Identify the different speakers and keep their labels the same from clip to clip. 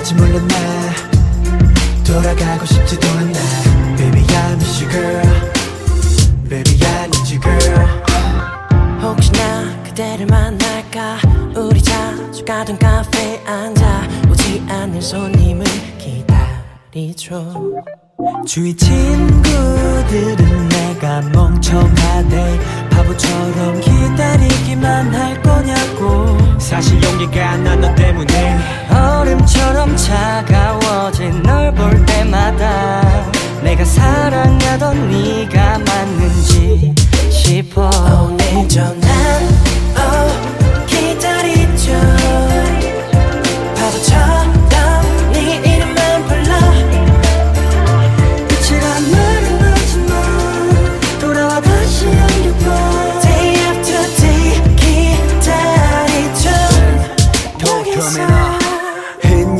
Speaker 1: 될지 몰라 나 돌아가고 싶지도 않아 Baby I miss you girl Baby I need you girl
Speaker 2: 혹시나 그대를 만날까 우리 자주 가던 카페에 앉아 오지 않는 손님을 기다리죠
Speaker 1: 주위 친구들은 내가 멍청하네 바보처럼 기다리기만 할 거냐고 사실 용기가 안 나 너 때문에 얼음처럼 차가워진 널 볼 때마다 내가 사랑하던 네가 맞는지 싶어
Speaker 2: 오늘 전화 기다리죠 바보처럼 네 이름만 불러
Speaker 1: 끝이란 말은 하지만 돌아와 다시 안겨봐
Speaker 2: Day after day 기다리죠 여기서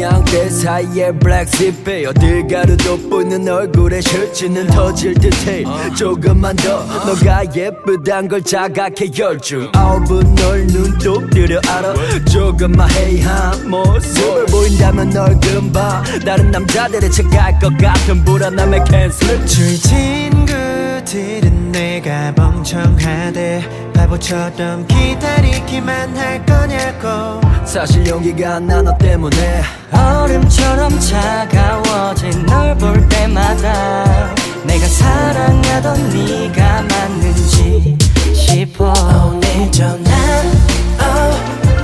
Speaker 1: 양대 사이에 블랙십에 어딜 가도 돋보이는 얼굴에 셔츠는 터질 듯해 조금만 더 너가 예쁘단 걸 자각해 열중 9분 널 눈독 들여 알아 조금만 해이한 모습을 보인다면 널 금방 다른 남자들의 책갈 것 같은 불안함에 캔슬 주위 친구들은 내가 멍청하대 바보처럼 기다리기만 할 거냐고 사실 용기가 안 나 너 때문에 얼음처럼 차가워진 널 볼 때마다 내가 사랑하던 네가 맞는지 싶어
Speaker 2: 오늘 전화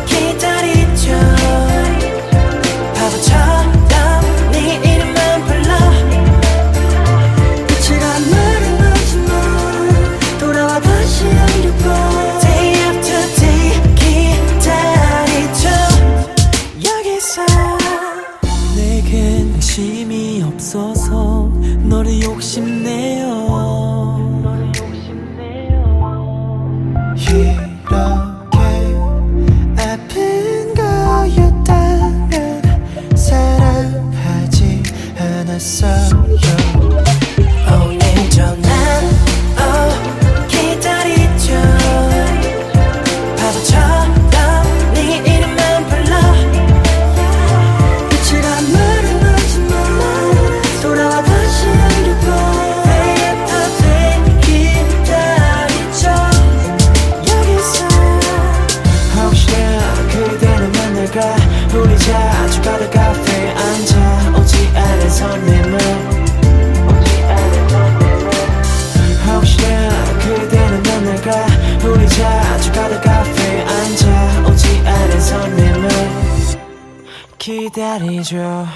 Speaker 2: 기다리죠 바보처럼 네 이름만 불러
Speaker 1: 끝이란 말은 하지만 돌아와 다시 안겨봐
Speaker 2: Day after day 기다리죠 여기서
Speaker 1: 내겐 관심이 없어서 너를 욕심내요 이렇게 아픈 거였다면 사랑하지 않았어요
Speaker 2: 오늘 전화 기다리죠 바보처럼 네 이름만 불러
Speaker 1: 끝이란 말은 하지만 돌아와 다시 안겨봐
Speaker 2: Day after day 기다리죠 여기서
Speaker 1: 혹시나 그대를 만날까 우리 자주 가던 카페에 앉아 오지 않은 손님은 혹시나 그대를 만날까 우리 자주 가던 카페에 앉아 오지 않은 손님은 기다리죠